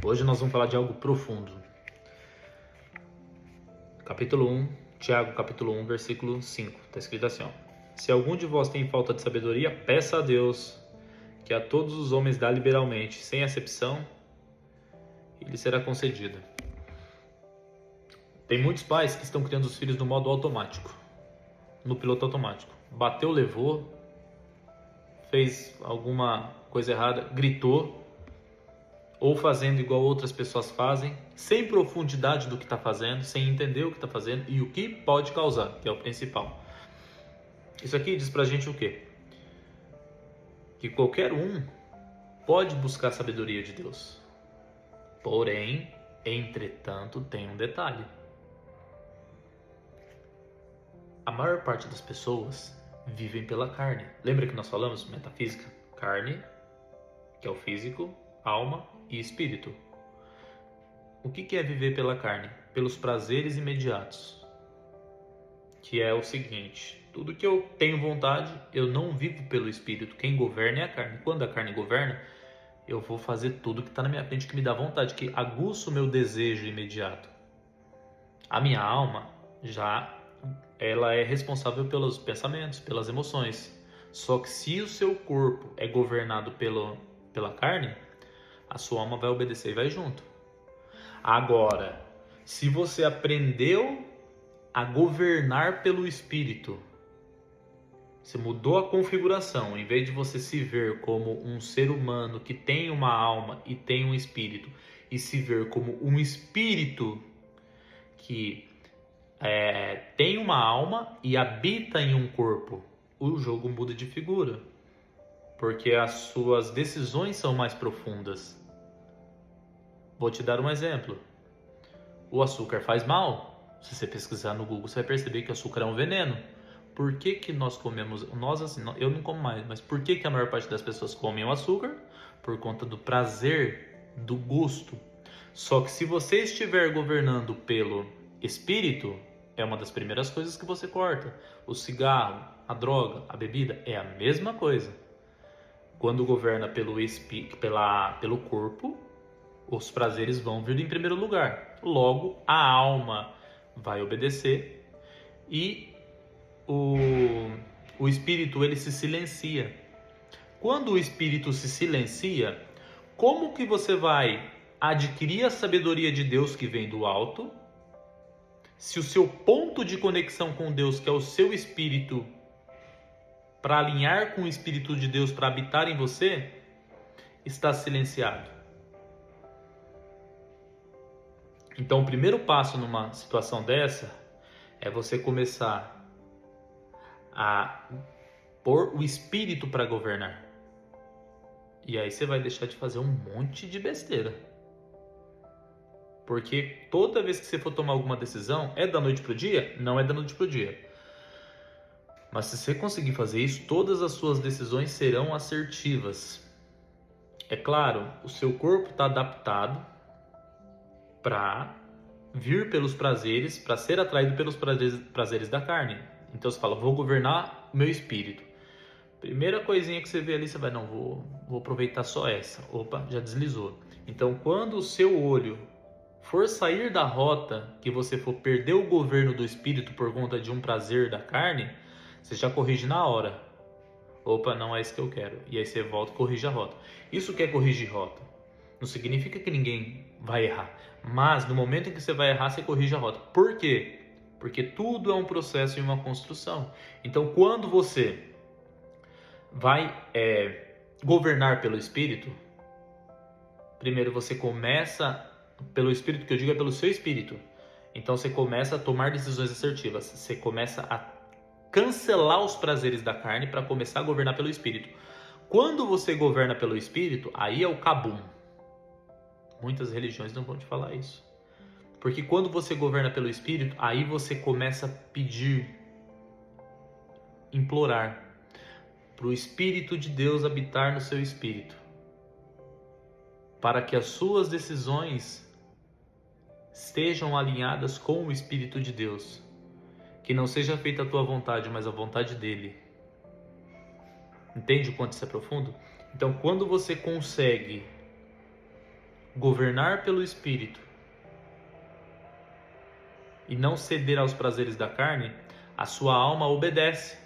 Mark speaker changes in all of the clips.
Speaker 1: Hoje nós vamos falar de algo profundo. Capítulo 1, Tiago, capítulo 1, versículo 5. Está escrito assim, ó. Se algum de vós tem falta de sabedoria, peça a Deus, que a todos os homens dá liberalmente, sem acepção, e lhe será concedida. Tem muitos pais que estão criando os filhos no modo automático, no piloto automático. Bateu, levou, fez alguma coisa errada, gritou, ou fazendo igual outras pessoas fazem, sem profundidade do que está fazendo, sem entender o que está fazendo e o que pode causar, que é o principal. Isso aqui diz pra gente o quê? Que qualquer um pode buscar a sabedoria de Deus. Porém, entretanto, tem um detalhe. A maior parte das pessoas vivem pela carne. Lembra que nós falamos metafísica? Carne, que é o físico, alma e espírito. O que é viver pela carne? Pelos prazeres imediatos. Que é o seguinte: tudo que eu tenho vontade, eu não vivo pelo espírito. Quem governa é a carne. Quando a carne governa, eu vou fazer tudo que está na minha frente, que me dá vontade, que aguça o meu desejo imediato. A minha alma ela é responsável pelos pensamentos, pelas emoções. Só que se o seu corpo é governado pela carne, a sua alma vai obedecer e vai junto. Agora, se você aprendeu a governar pelo espírito, você mudou a configuração, em vez de você se ver como um ser humano que tem uma alma e tem um espírito, e se ver como um espírito que tem uma alma e habita em um corpo, o jogo muda de figura, porque as suas decisões são mais profundas. Vou te dar um exemplo. O açúcar faz mal. Se você pesquisar no Google, você vai perceber que o açúcar é um veneno. Por que nós comemos? Nós, assim, eu não como mais, mas por que a maior parte das pessoas comem o açúcar? Por conta do prazer, do gosto. Só que se você estiver governando pelo espírito, é uma das primeiras coisas que você corta. O cigarro, a droga, a bebida, é a mesma coisa. Quando governa pelo corpo, os prazeres vão vir em primeiro lugar. Logo, a alma vai obedecer e o espírito ele se silencia. Quando o espírito se silencia, como que você vai adquirir a sabedoria de Deus que vem do alto, se o seu ponto de conexão com Deus, que é o seu espírito, para alinhar com o espírito de Deus, para habitar em você, está silenciado? Então, o primeiro passo numa situação dessa é você começar a pôr o espírito para governar. E aí você vai deixar de fazer um monte de besteira. Porque toda vez que você for tomar alguma decisão, é da noite pro dia? Não é da noite pro dia. Mas se você conseguir fazer isso, todas as suas decisões serão assertivas. É claro, o seu corpo está adaptado para vir pelos prazeres, para ser atraído pelos prazeres da carne. Então você fala, vou governar o meu espírito. Primeira coisinha que você vê ali, você vai, não, vou aproveitar só essa. Opa, já deslizou. Então quando o seu olho for sair da rota, que você for perder o governo do espírito por conta de um prazer da carne, você já corrige na hora. Opa, não é isso que eu quero. E aí você volta e corrige a rota. Isso que é corrigir rota. Não significa que ninguém vai errar. Mas no momento em que você vai errar, você corrige a rota. Por quê? Porque tudo é um processo e uma construção. Então quando você vai governar pelo Espírito, primeiro você começa, pelo Espírito que eu digo é pelo seu Espírito. Então você começa a tomar decisões assertivas. Você começa a cancelar os prazeres da carne para começar a governar pelo Espírito. Quando você governa pelo Espírito, aí é o cabum. Muitas religiões não vão te falar isso. Porque quando você governa pelo Espírito, aí você começa a pedir, implorar para o Espírito de Deus habitar no seu espírito, para que as suas decisões estejam alinhadas com o Espírito de Deus. Que não seja feita a tua vontade, mas a vontade dele. Entende o quanto isso é profundo? Então, quando você consegue governar pelo Espírito e não ceder aos prazeres da carne, a sua alma obedece.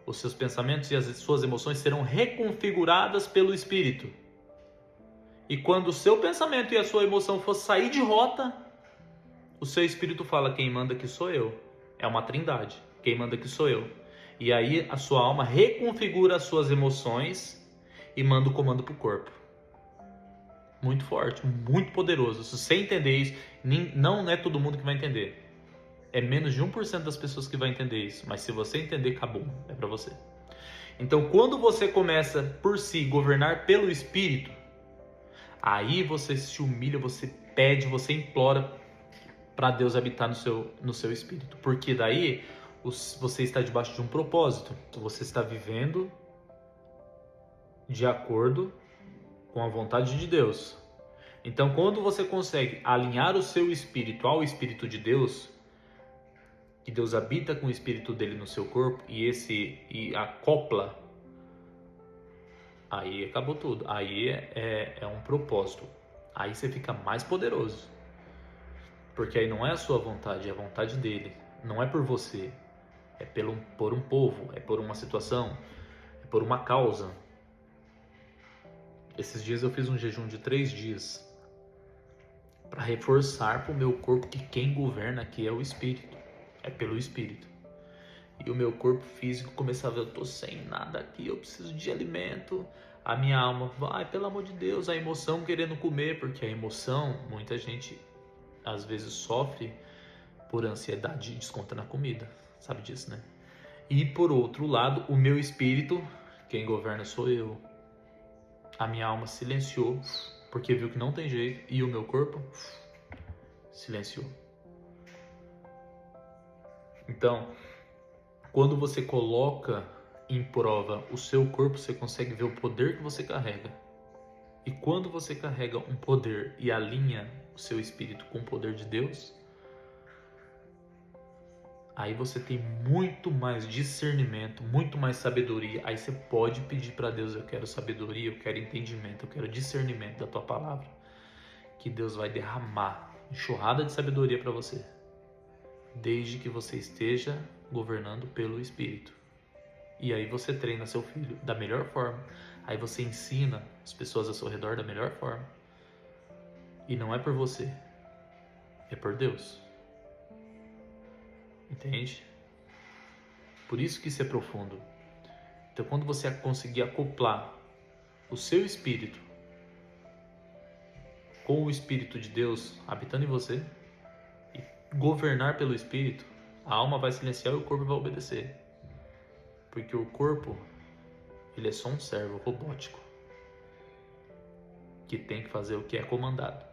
Speaker 1: Os seus pensamentos e as suas emoções serão reconfiguradas pelo Espírito. E quando o seu pensamento e a sua emoção for sair de rota, o seu Espírito fala: quem manda aqui sou eu. É uma trindade. Quem manda aqui sou eu. E aí a sua alma reconfigura as suas emoções e manda o comando para o corpo. Muito forte, muito poderoso. Se você entender isso, não é todo mundo que vai entender. É menos de 1% das pessoas que vai entender isso. Mas se você entender, acabou. É para você. Então, quando você começa por si governar pelo Espírito, aí você se humilha, você pede, você implora para Deus habitar no seu espírito. Porque daí você está debaixo de um propósito. Você está vivendo de acordo com a vontade de Deus. Então, quando você consegue alinhar o seu espírito ao Espírito de Deus, que Deus habita com o Espírito dele no seu corpo e acopla, aí acabou tudo. Aí é um propósito. Aí você fica mais poderoso. Porque aí não é a sua vontade, é a vontade dele. Não é por você. É por um povo, é por uma situação, é por uma causa. Esses dias eu fiz um jejum de 3 dias para reforçar para o meu corpo que quem governa aqui é o Espírito. É pelo Espírito. E o meu corpo físico começava: eu tô sem nada aqui, eu preciso de alimento. A minha alma vai, pelo amor de Deus, a emoção querendo comer, porque a emoção, muita gente às vezes sofre por ansiedade e desconta na comida, sabe disso, né? E por outro lado, o meu espírito, quem governa sou eu. A minha alma silenciou, porque viu que não tem jeito, e o meu corpo silenciou. Então, quando você coloca em prova o seu corpo, você consegue ver o poder que você carrega. E quando você carrega um poder e alinha o seu espírito com o poder de Deus, aí você tem muito mais discernimento, muito mais sabedoria. Aí você pode pedir para Deus: eu quero sabedoria, eu quero entendimento, eu quero discernimento da tua palavra. Que Deus vai derramar enxurrada de sabedoria para você, desde que você esteja governando pelo Espírito. E aí você treina seu filho da melhor forma. Aí você ensina as pessoas ao seu redor da melhor forma. E não é por você, é por Deus. Entende? Por isso que isso é profundo. Então, quando você conseguir acoplar o seu espírito com o Espírito de Deus habitando em você e governar pelo Espírito, a alma vai silenciar e o corpo vai obedecer. Porque o corpo, ele é só um servo robótico que tem que fazer o que é comandado.